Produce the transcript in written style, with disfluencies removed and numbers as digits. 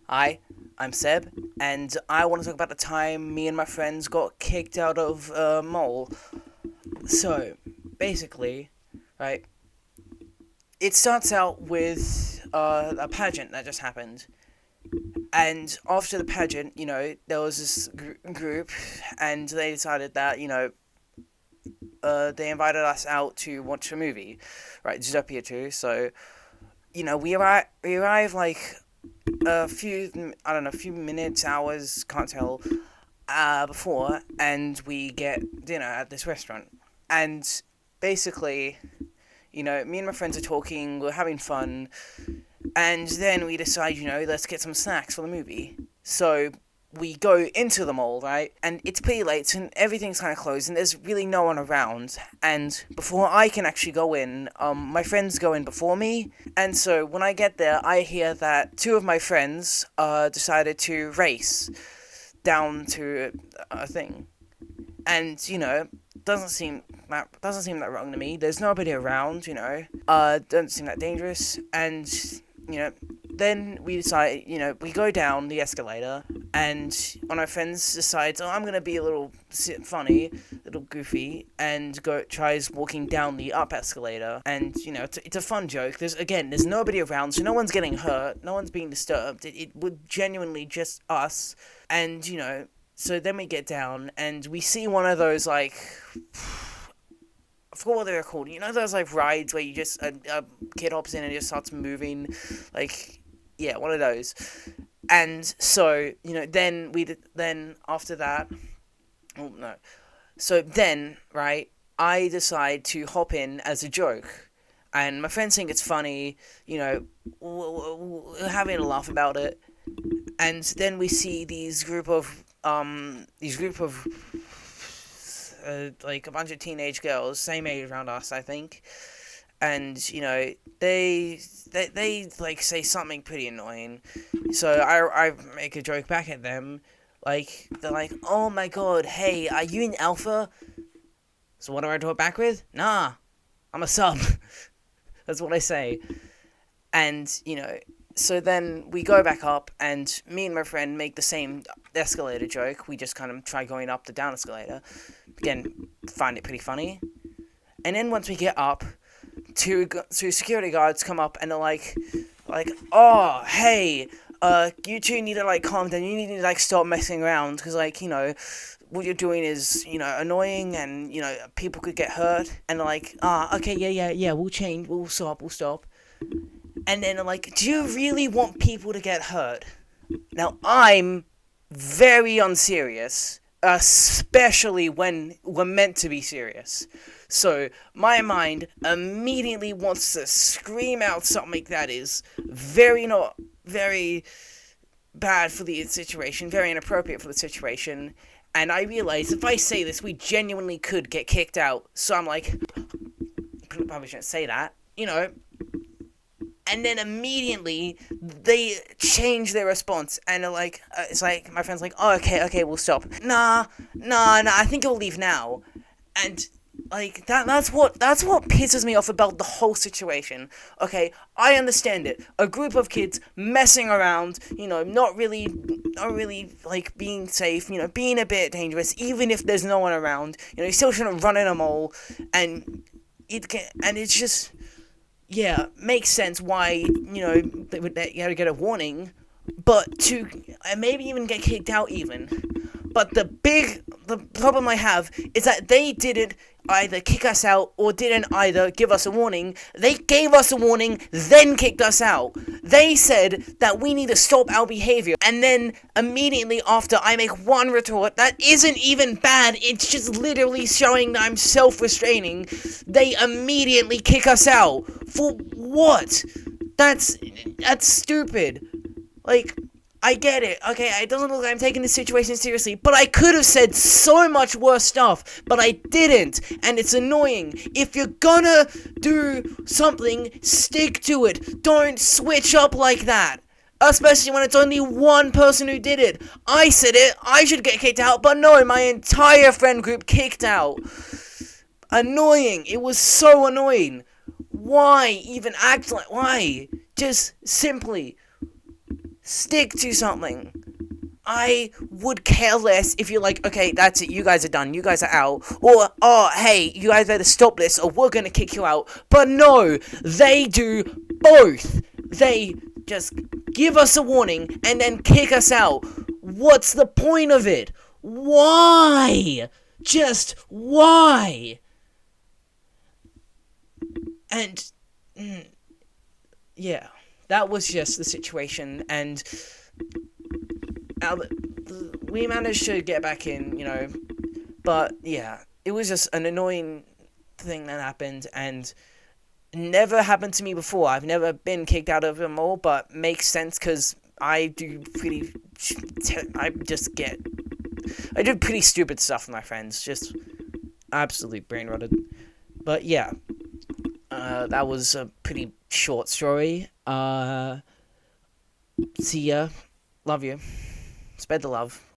Hi, I'm Seb, and I want to talk about the time me and my friends got kicked out of a mall. So, basically, right, it starts out with a pageant that just happened. And after the pageant, there was this group, and they decided that, they invited us out to watch a movie, right, Zootopia 2. So, we arrive like I don't know, a few minutes, hours, can't tell, before, and we get dinner at this restaurant. And basically, me and my friends are talking, we're having fun, and then we decide, let's get some snacks for the movie. So we go into the mall, right? And it's pretty late, and everything's kind of closed, and there's really no one around. And before I can actually go in, my friends go in before me. And so when I get there, I hear that two of my friends decided to race down to a thing. And, doesn't seem that wrong to me. There's nobody around, doesn't seem that dangerous. And, you know, then we decide, we go down the escalator, and one of my friends decides, oh, I'm gonna be a little funny, a little goofy, and tries walking down the up escalator. And it's a fun joke. There's nobody around, so no one's getting hurt, no one's being disturbed. It would genuinely just us, and So then we get down, and we see one of those like. I forgot what they're called. You know those like rides where you just a kid hops in and just starts moving, like yeah, one of those. And so then after that, oh no, so then right, I decide to hop in as a joke, and my friends think it's funny. We're having a laugh about it, and then we see these group of like a bunch of teenage girls, same age around us, I think, and they like say something pretty annoying. So I make a joke back at them, like they're like, "Oh my god, hey, are you an alpha?" So what do I talk back with? Nah, I'm a sub. That's what I say, and So then we go back up, and me and my friend make the same escalator joke. We just kind of try going up the down escalator. Again, find it pretty funny. And then once we get up, two security guards come up and they're like, oh, hey, you two need to like calm down. You need to like stop messing around because what you're doing is annoying and people could get hurt. And they're like, okay, yeah, we'll change, we'll stop. And then they're like, do you really want people to get hurt? Now I'm very unserious, especially when we're meant to be serious. So my mind immediately wants to scream out something that is not very bad for the situation, very inappropriate for the situation. And I realize if I say this, we genuinely could get kicked out. So I'm like, probably shouldn't say that, And then immediately they change their response and they're like, it's like my friend's like, oh, okay, we'll stop. Nah, I think you'll leave now. And like that's what pisses me off about the whole situation. Okay, I understand it. A group of kids messing around, not really like being safe, being a bit dangerous, even if there's no one around. You still shouldn't run in a mall, and it's just. Yeah, makes sense why, they would you had to get a warning, but to and maybe even get kicked out even. But the problem I have is that they didn't either kick us out or didn't either give us a warning. They gave us a warning, then kicked us out. They said that we need to stop our behavior, and then immediately after I make one retort that isn't even bad, it's just literally showing that I'm self-restraining, they immediately kick us out. For what? That's stupid. Like, I get it. Okay, it doesn't look like I'm taking this situation seriously, but I could have said so much worse stuff, but I didn't, and it's annoying. If you're gonna do something, stick to it. Don't switch up like that. Especially when it's only one person who did it. I said it, I should get kicked out, but no, my entire friend group kicked out. Annoying. It was so annoying. Why even act like... Why? Just simply Stick to something. I would care less if you're like, okay, that's it, you guys are done, you guys are out, or, oh, hey, you guys better stop this, or we're gonna kick you out. But no, they do both. They just give us a warning and then kick us out. What's the point of it? Why? Just why? And, yeah, that was just the situation, and we managed to get back in, but yeah, it was just an annoying thing that happened, and never happened to me before. I've never been kicked out of a mall, but makes sense because I do pretty stupid stuff with my friends, just absolutely brain rotted. But yeah, that was a pretty short story. See ya. Love you. Spread the love.